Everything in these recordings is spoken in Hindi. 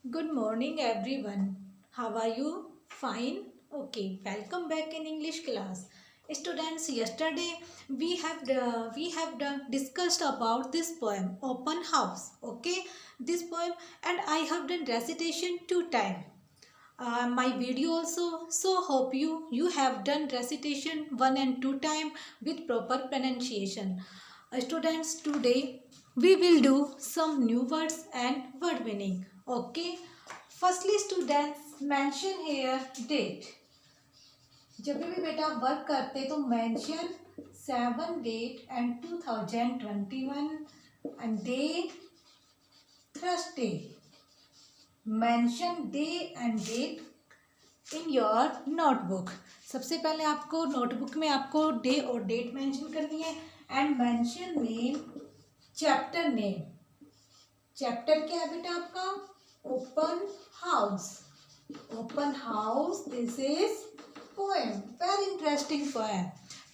Good morning, everyone. How are you? Fine? Okay. Welcome back in English class. Students, yesterday we have discussed about this poem, Open House. Okay, this poem, and I have done recitation 2 times. My video also. So hope you have done recitation 1 and 2 times with proper pronunciation. Students, today we will do some new words and word meaning. Okay. Firstly, students, mention here date. जब भी बेटा वर्क करते तो mention 7 date and 2021 and day Thursday. Mention day and date in your notebook. सबसे पहले आपको नोटबुक में आपको डे और डेट मेंशन करनी है and mention name, chapter name. Chapter क्या है बेटा आपका? Open house. Open house. This is poem, very interesting poem.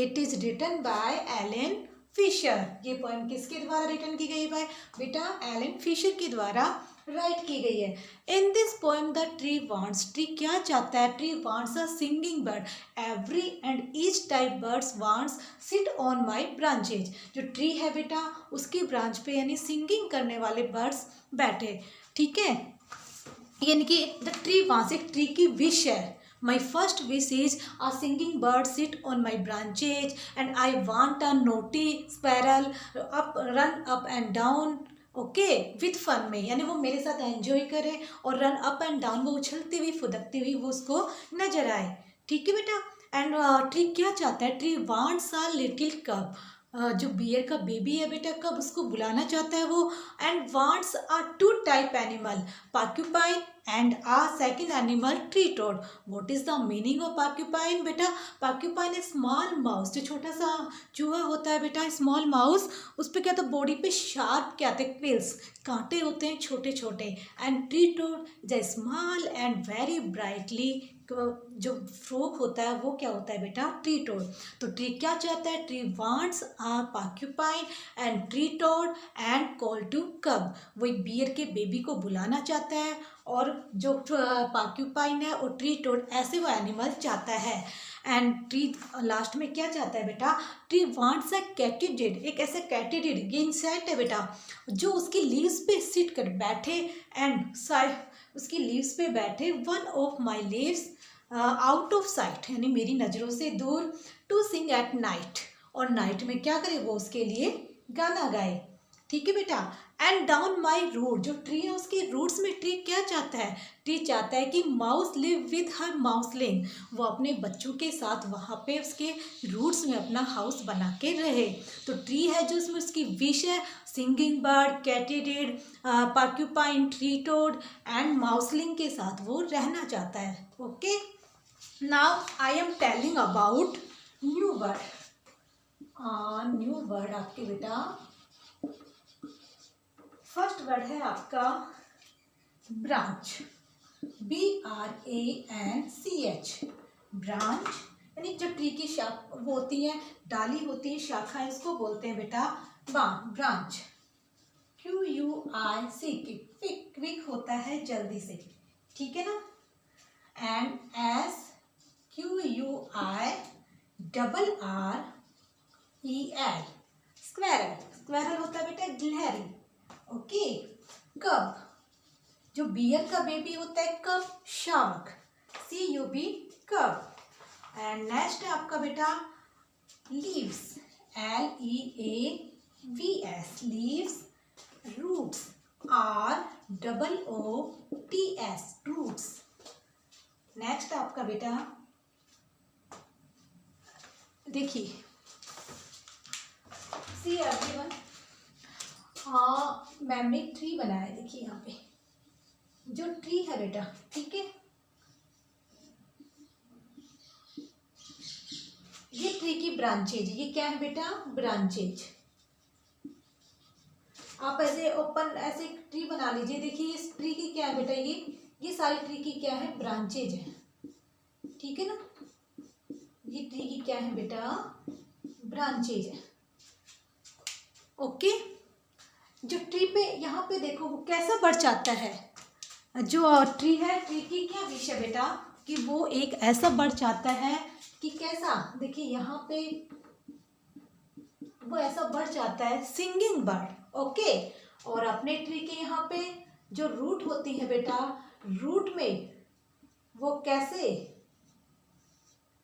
It is written by Aileen Fisher. ये पोएम किसके द्वारा रिटन की गई है बेटा? एलन फिशर के द्वारा राइट की गई है. In this poem the tree wants. Tree क्या चाहता है? Tree wants a singing bird. Every and each type birds wants sit on my branches. जो ट्री है बेटा उसकी ब्रांच पे यानी सिंगिंग करने वाले बर्ड्स बैठे. ठीक है, यानी कि द ट्री वांट्स, एक ट्री की विश है. My first wish is a singing bird sit on my branches and I want a naughty sparrow run up and down. Okay with fun में, यानी वो मेरे साथ एंजॉय करे और रन अप एंड डाउन, वो उछलती हुई फुदकती हुई वो उसको नजर आए. ठीक है बेटा. एंड ट्री क्या चाहता है? ट्री वांट्स अ लिटिल कब. जो बियर का बेबी है बेटा, कब उसको बुलाना चाहता है वो. And wants a 2 type animal, porcupine and a second animal tree toad. What is the meaning of porcupine बेटा? Porcupine is small mouse. जो छोटा सा चूहा होता है बेटा, स्मॉल माउस, उस पर क्या था? बॉडी पे शार्प क्या थे? क्विल्स, कांटे होते हैं छोटे छोटे. And tree toad the small and very brightly, जो फ्रॉक होता है वो क्या होता है बेटा? Tree toad. तो ट्री क्या चाहता है? Tree wants a porcupine and tree toad and call to cub. वो एक बियर के बेबी को बुलाना चाहता है और जो पाक्यूपाइन है और ट्री टोड ऐसे वो एनिमल चाहता है. एंड ट्री लास्ट में क्या चाहता है बेटा? Tree wants a katydid. एक ऐसा कैटिडिड, ये इंसेक्ट है बेटा, जो उसकी लीव्स पे सिट कर बैठे एंड उसकी लीव्स पे बैठे. One of my leaves out of site, यानी मेरी नज़रों से दूर. टू सिंग एट नाइट, और नाइट में क्या करे? वो उसके लिए गाना गाए. ठीक है बेटा. And down my root. जो ट्री है उसकी रूट्स में ट्री क्या चाहता है? ट्री चाहता है कि माउस लिव विथ हर माउसलिंग. वो अपने बच्चों के साथ वहाँ पे उसके रूट्स में अपना हाउस बना के रहे. तो ट्री है जो उसमें उसकी विश है, singing bird, katydid, porcupine, tree toad and mouseling के साथ वो रहना चाहता है. Okay, now I am telling about new word. New word आपके बेटा, फर्स्ट वर्ड है आपका ब्रांच. BRANCH. ब्रांच यानी जो ट्री की शाखा होती है, डाली होती है, शाखा, इसको बोलते हैं बेटा ब्रांच. QUIC, क्विक होता है जल्दी से. ठीक है ना. And SQUIRREL, squirrel. स्क्वेरल होता है बेटा गिलहरी. ओके. कब, जो बियर का बेबी होता है, cub, shark. CUB, cub. And next है आपका बेटा leaves. LEAVS, leaves. Roots. ROOTS, roots. Next आपका बेटा देखिए, सी एवरीवन, मैम ने ट्री बनाया है. देखिए यहाँ पे जो ट्री है बेटा, ठीक है, ये ट्री की ब्रांचेज. ये क्या है बेटा? ब्रांचेज. आप ऐसे ओपन ऐसे ट्री बना लीजिए. देखिए इस ट्री की क्या है बेटा? ये सारी ट्री की क्या है? ब्रांचेज है. ठीक है ना. ये ट्री की क्या है बेटा? ब्रांचेज है. ओके. जो ट्री पे यहाँ पे देखो वो कैसा बढ़ जाता है? जो ट्री है, ट्री की क्या विश है बेटा कि वो एक ऐसा बर्ड चाहता है कि कैसा, देखिए यहाँ पे वो ऐसा बर्ड चाहता है, सिंगिंग बर्ड। ओके, और अपने ट्री के यहाँ पे जो रूट होती है बेटा, रूट में वो कैसे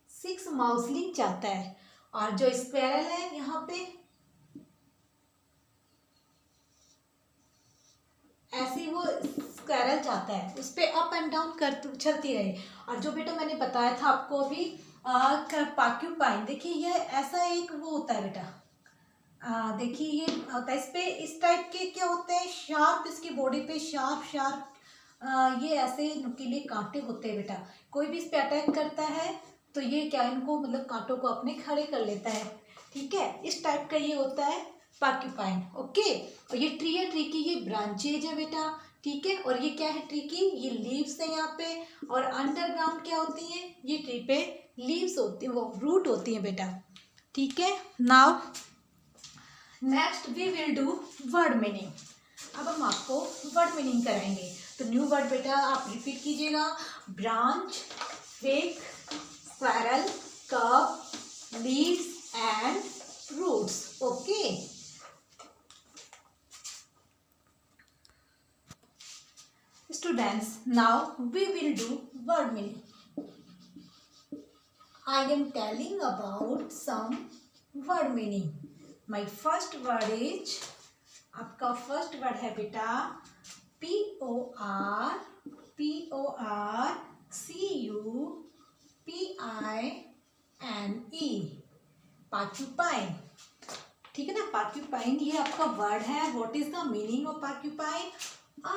6 माउसलिंग चाहता है, और जो स्क्वेरल है यहाँ पे ऐसे वो स्क्वेरल चाहता है, उस पर अप एंड डाउन कर चलती रहे। और जो बेटा मैंने बताया था आपको अभी पाक्यूपाइन, देखिए ये ऐसा एक वो होता है बेटा, देखिए ये होता है, इस पे इस टाइप के क्या होते हैं, शार्प, इसकी बॉडी पे शार्प शार्प ये ऐसे नुकीले कांटे होते हैं बेटा। कोई भी इस पे अटैक करता है तो ये क्या, इनको मतलब कांटों को अपने खड़े कर लेता है। ठीक है, इस टाइप का ये होता है पाक्यूपाइन। ओके, और ये ट्री है, ट्री की ये ब्रांचेज है बेटा। ठीक है, और ये क्या है ट्री की, ये लीव्स है यहाँ पे, और अंडरग्राउंड क्या होती है, ये ट्री पे लीव्स होती है, वो रूट होती है बेटा। ठीक है, now next we will do word meaning. अब हम आपको वर्ड मीनिंग कराएंगे। तो न्यू वर्ड बेटा आप रिपीट कीजिएगा, branch, twig, squirrel, curve, leaves and roots. Okay, students, now we will do word meaning. I am telling about some word meaning. My first word is, आपका फर्स्ट वर्ड है बेटा POR, PORCUPINE, पाक्यूपाइन। ठीक है ना, पाक्यूपाइन ये आपका वर्ड है। What is the meaning of porcupine? A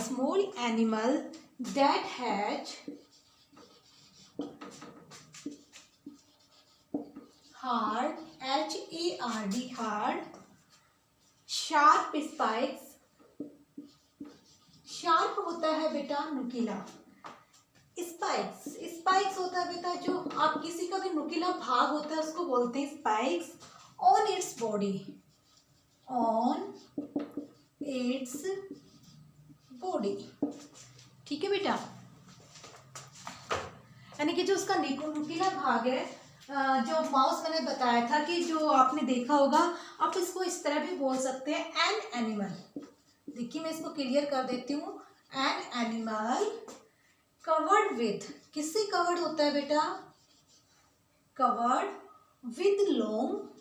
small animal that has hard, HARD, hard, sharp spikes, sharp होता है बेटा नुकीला, स्पाइक्स होता है बेटा, जो आप किसी का भी नुकीला भाग होता है उसको बोलते हैं स्पाइक्स, ऑन इट्स बॉडी, ठीक है बेटा, यानी कि जो उसका नुकीला भाग है, जो माउस मैंने बताया था कि जो आपने देखा होगा, आप इसको इस तरह भी बोल सकते हैं, एन एनिमल। देखिए मैं इसको क्लियर कर देती हूँ, एन एनिमल कवर्ड विथ, किससे कवर्ड होता है बेटा, covered with long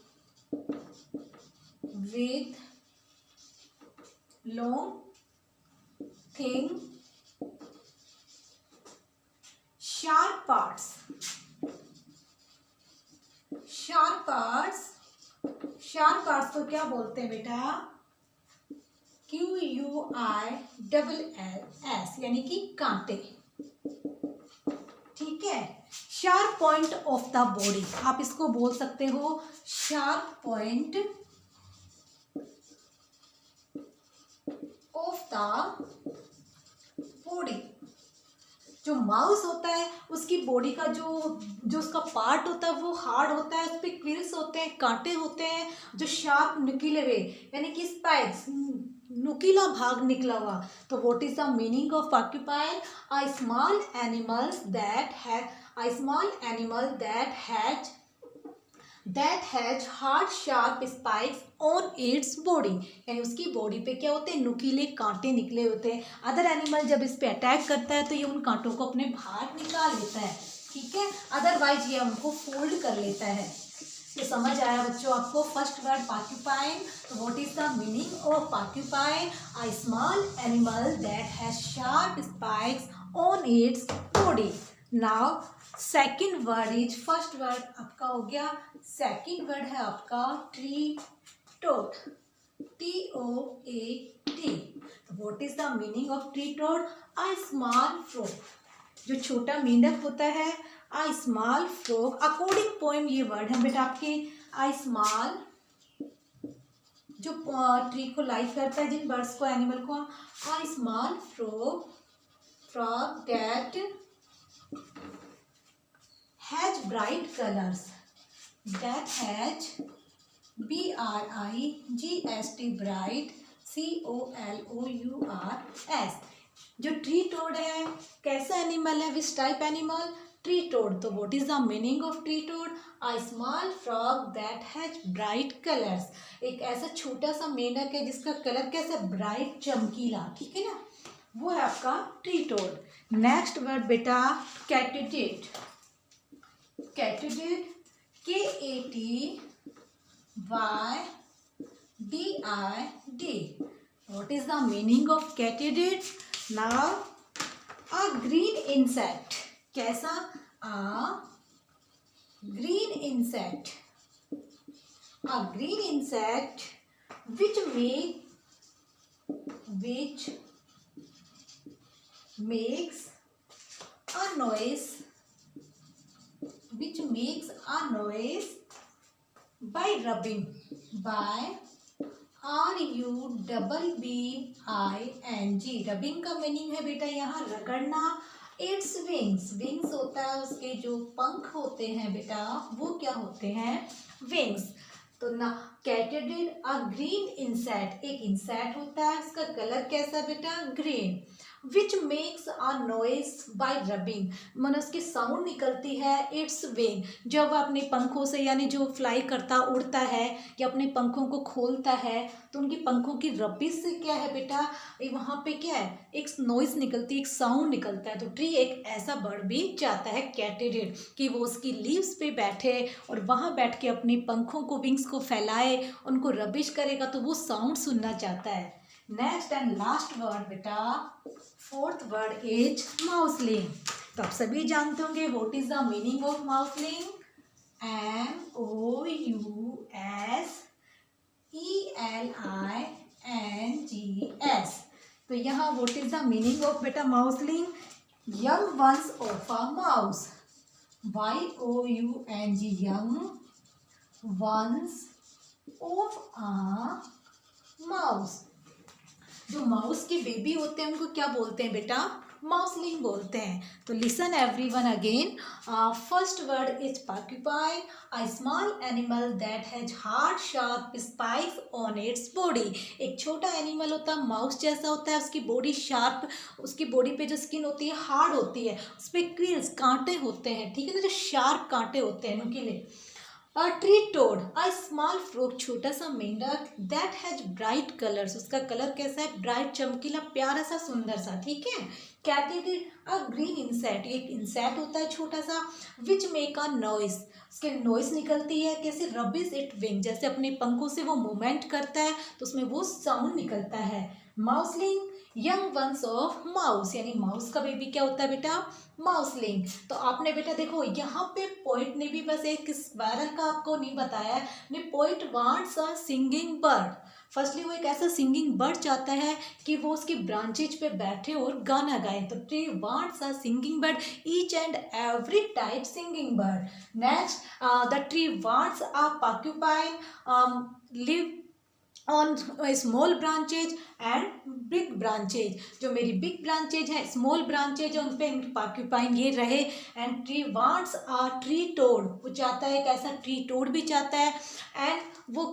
thin sharp parts को क्या बोलते हैं बेटा, QUILLS, यानी कि कांटे। ठीक है, sharp point of the body, आप इसको बोल सकते हो sharp point of the body. जो माउस होता है उसकी बॉडी का जो उसका पार्ट होता है वो हार्ड होता है, उस पर क्विल्स होते हैं, कांटे होते हैं, जो शार्प नुकीले हुए, यानी कि स्पाइक्स, नुकीला भाग निकला हुआ। तो what is the meaning of porcupine? A small animal that has hard sharp spikes on its body, यानी उसकी बॉडी पे क्या होते हैं, नुकीले कांटे निकले होते हैं। अदर एनिमल जब इस पे अटैक करता है तो ये उन कांटों को अपने बाहर निकाल लेता है। ठीक है, अदरवाइज ये उनको फोल्ड कर लेता है। ये समझ आया बच्चों आपको? First word porcupine. तो what is the meaning of porcupine? A small animal that has sharp spikes on its body. Now second word is, first word आपका हो गया, सेकेंड वर्ड है आपका ट्री टोड, TOAT। तो what is the meaning of tree toad? A small frog, जो छोटा मेंढक होता है, a small frog. According poem ये वर्ड है बेटा आपके, अ स्मॉल, जो ट्री को लाइक करता है, जिन बर्ड्स को, एनिमल को, a small frog that has bright colours, that has BRIGST bright COLOURS। जो ट्री टोड है कैसा एनिमल है, which type animal, tree toad. तो what is the meaning of tree toad, a small frog that has bright colours. एक ऐसा छोटा सा मेंढक है जिसका कलर कैसा, ब्राइट चमकीला, ठीक है ना, वो है आपका ट्री टोड। नेक्स्ट वर्ड बेटा कैटिडिड। कैटिडिड KATYDID। What is the meaning of katydid? Now a green insect, कैसा, a green insect, a green insect which makes a noise, which makes a noise by rubbing, by RUBBING। Rubbing का मीनिंग है बेटा यहाँ रगड़ना। इट्स विंग्स, विंग्स होता है उसके जो पंख होते हैं बेटा, वो क्या होते हैं, विंग्स। तो ना कैटिडिड अ ग्रीन इंसेक्ट, एक इंसेक्ट होता है उसका कलर कैसा बेटा, green. Which makes a noise bye rubbing, मन उसकी साउंड निकलती है, इट्स विंग, जब वह अपने पंखों से, यानी जो फ्लाई करता उड़ता है या अपने पंखों को खोलता है तो उनकी पंखों की रबिश से क्या है बेटा, वहाँ पे क्या है, एक नॉइस निकलती है, एक साउंड निकलता है। तो ट्री एक ऐसा बर्ड भी चाहता है कैटिडिड कि वो उसकी लीव्स पे बैठे और वहाँ बैठ के अपने पंखों को, विंग्स को फैलाए, उनको रबिश करेगा तो वो साउंड सुनना चाहता है। नेक्स्ट एंड लास्ट वर्ड बेटा, फोर्थ वर्ड इज माउसलिंग। तो आप सभी जानते होंगे what is the meaning of mouseling, MOUSELINGS। तो यहाँ what is the meaning of बेटा mouseling, young ones of a mouse, YOUNG, young ones of a mouse. जो माउस के बेबी होते हैं उनको क्या बोलते हैं बेटा, माउसलिंग बोलते हैं। तो listen everyone again. First word is porcupine, a small animal that has hard sharp spikes on its body। एक छोटा एनिमल होता है, माउस जैसा होता है, उसकी बॉडी शार्प, उसकी बॉडी पे जो स्किन होती है हार्ड होती है, उस पर क्विल्स कांटे होते हैं, ठीक है ना, जो शार्प कांटे होते हैं नुकीले। A tree toad, a small frog, छोटा सा मेंढक, that has bright colors, उसका कलर कैसा है, ब्राइट चमकीला, प्यारा सा, सुंदर सा, ठीक है। कैटिडिड अ ग्रीन इंसेक्ट, एक इंसेक्ट होता है छोटा सा, विच मेक अ नॉइस, उसके नॉइस निकलती है कैसे, रबिश इट विंग, जैसे अपने पंखों से वो मूवमेंट करता है तो उसमें वो साउंड निकलता है। माउसलिंग, यंग वंस ऑफ माउस, यानी माउस का बेबी क्या होता है बेटा, माउसलिंग। तो आपने बेटा देखो यहाँ पे पोइट ने भी बस एक स्क्वायरल का आपको नहीं बताया है, ने poet wants a singing bird. Firstly वो एक ऐसा सिंगिंग बर्ड चाहता है कि वो उसकी ब्रांचेज पे बैठे और गाना गाए। तो tree wants a singing bird, each and every type singing bird. Next the tree wants a porcupine live on small branches and big branches, जो मेरी बिग ब्रांचेज है, स्मॉल ब्रांचेज है, उन पे porcupine ये रहे। एंड ट्री वांट्स अ ट्री टोड, वो चाहता है एक ऐसा ट्री टोड भी चाहता है। एंड वो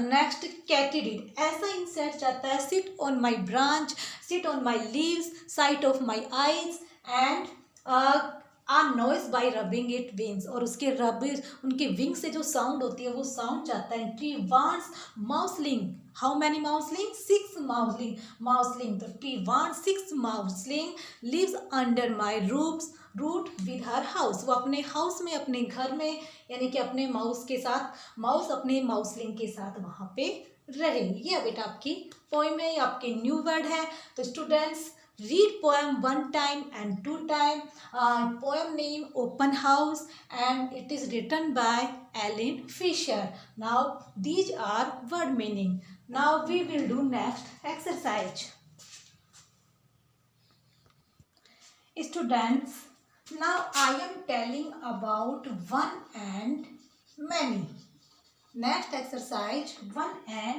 नेक्स्ट कैटिडिड, ऐसा इंसेक्ट चाहता है, sit on my branch, sit on my leaves, sight of my eyes and a noise by rubbing it wings, और उसके रबिश, उनके विंग से जो साउंड होती है वो साउंड चाहता है। Tree wants mouseling, how many mouseling, 6 mouseling, mouseling. तो tree wants 6 mouseling lives under my root with her house, वो अपने हाउस में, अपने घर में, यानी कि अपने माउस के साथ, माउस अपने माउसलिंग के साथ वहाँ पे रहे। ये बेटा आपकी पोइम है, आपके न्यू वर्ड है। तो students read poem 1 time and 2 time. Poem name Open House and it is written by Alan Fisher. Now these are word meaning. Now we will do next exercise. Students, now I am telling about one and many. Next exercise, one and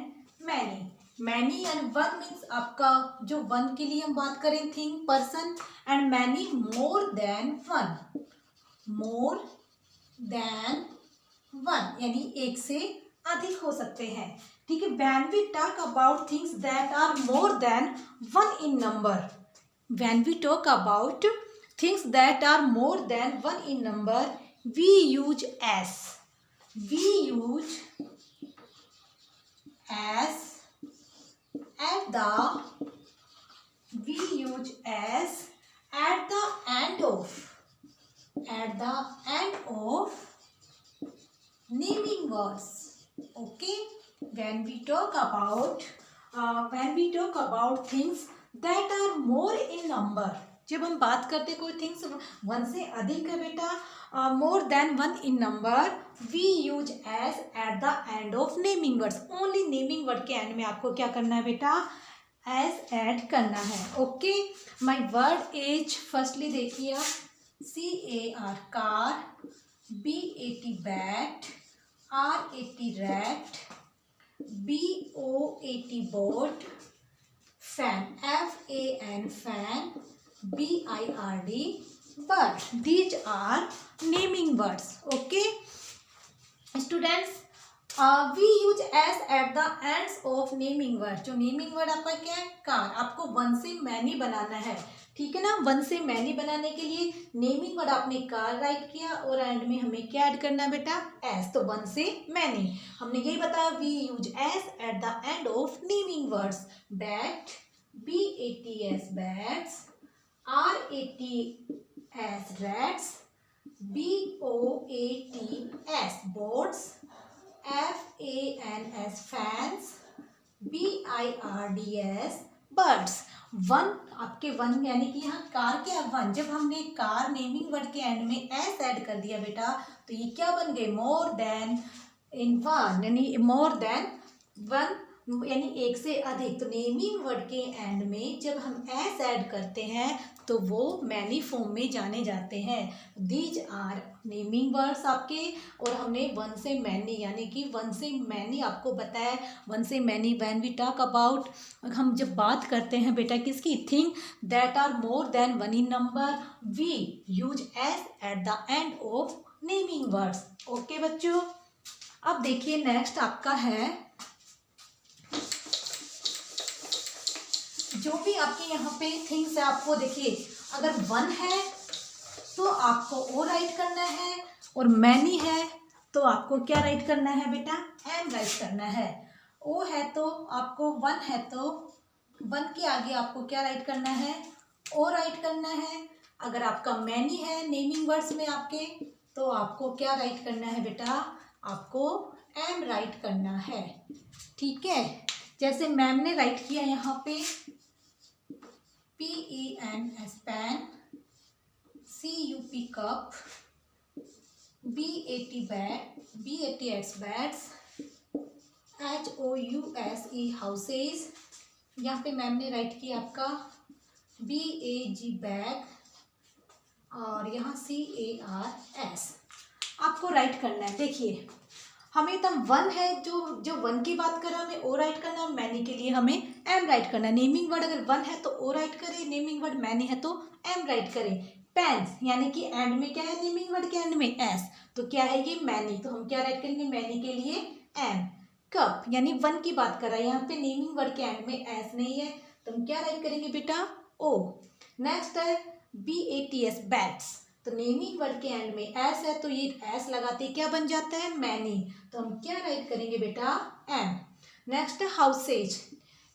many. Many and one means आपका जो वन के लिए हम बात करें thing, person, and many more than one, more than one, यानी एक से अधिक हो सकते हैं। ठीक है, when we talk about things that are more than one in number, when we talk about things that are more than one in number, we use S, we use S at the, we use as at the end of, at the end of naming words. Okay, when we talk about things that are more in number, जब हम बात करते कोई थिंग्स वन से अधिक है बेटा, more than one in number, we use S at the end of naming words, only naming word के एंड में आपको क्या करना है बेटा, एज ऐड करना है। Okay, my word is, firstly देखिए आप, CAR car, BAT bat, RAT rat, BOAT boat, fan, FAN fan, BIRD bird. These are naming words. Okay, students, we use as at the ends of naming word. जो naming word आपका क्या है, कार, आपको वन से मैनी बनाना है। ठीक है ना, वन से मैनी बनाने के लिए नेमिंग वर्ड आपने कार राइट किया और एंड में हमें क्या ऐड करना है बेटा, एस, तो वन से मैनी। हमने यही बताया, we use S at the end of naming words. Bat, BATS bats, RATS rats, BOATS boats, FANS fans, BIRDS birds। One, आपके वन यानी कि यहाँ कार क्या है, वन। जब हमने कार नेमिंग वर्ड के एंड में एस ऐड कर दिया बेटा, तो ये क्या बन गए, मोर देन इन वन, यानी मोर देन वन, यानी एक से अधिक। तो नेमिंग वर्ड के एंड में जब हम एस ऐड करते हैं तो वो मैनी फॉर्म में जाने जाते हैं। दीज आर नेमिंग वर्ड्स आपके, और हमने वन से मैनी, यानी कि वन से मैनी आपको बताया, वन से many when we talk about, हम जब बात करते हैं बेटा किसकी, thing that are more than one in number, we use S at the end of naming words. Okay बच्चों, अब देखिए नेक्स्ट आपका है, जो भी आपके यहाँ पे थिंग्स है, आपको देखिए अगर वन है तो आपको ओ राइट करना है, और मैनी है तो आपको क्या राइट करना है बेटा, एम राइट करना है। ओ है तो आपको, वन है तो वन के आगे आपको क्या राइट करना है, ओ राइट करना है। अगर आपका मैनी है नेमिंग वर्ड्स में आपके, तो आपको क्या राइट करना है बेटा, आपको एम राइट करना है। ठीक है, जैसे मैम ने राइट किया यहाँ पे PEN pen, CUP cup, BAT bat, BATS bats, HOUSE houses. यहाँ पे मैम ने राइट किया आपका BAG बैग, और यहाँ CARS आपको राइट करना है। देखिए हमें तब वन है, जो वन की बात कर रहा है, हमें ओ राइट करना है, मैनी के लिए हमें एम राइट करना है। नेमिंग वर्ड अगर वन है तो ओ राइट करें, नेमिंग वर्ड मैनी है तो एम राइट करें। पेन्स, यानी कि एंड में क्या है, नेमिंग वर्ड के एंड में एस, तो क्या है ये मैनी, तो हम क्या राइट करेंगे, मैनी के लिए एम। कप, यानी वन की बात कर रहा है, यहाँ पे नेमिंग वर्ड के एंड में एस नहीं है, तो हम क्या राइट करेंगे बेटा, ओ। नेक्स्ट है BATS बैट्स, तो नेमिंग वर्ड के एंड में एस है, तो ये एस लगाते क्या बन जाता है, मैनी, तो हम क्या राइट करेंगे बेटा, एम। नेक्स्ट है हाउसेज,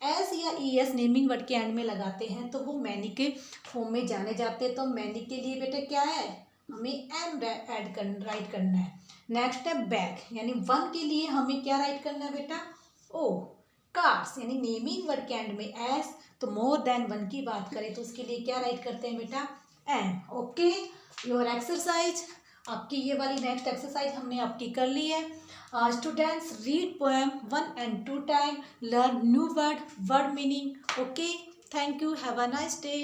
एस या ES नेमिंग वर्ड के एंड में लगाते हैं तो वो मैनी के फॉर्म में जाने जाते हैं, तो मैनी के लिए बेटा क्या है, हमें एम राइट करना है। नेक्स्ट है बैग, यानी वन के लिए हमें क्या राइट करना है बेटा, ओ। कार्स, यानी नेमिंग वर्ड के एंड में एस, तो मोर देन वन की बात करें तो उसके लिए क्या राइट करते हैं बेटा, एम। ओके, योर एक्सरसाइज, आपकी ये वाली नेक्स्ट एक्सरसाइज हमने आपकी कर ली है। Students, read poem 1 and 2 time, learn new word, word meaning. Okay, thank you, have a nice day.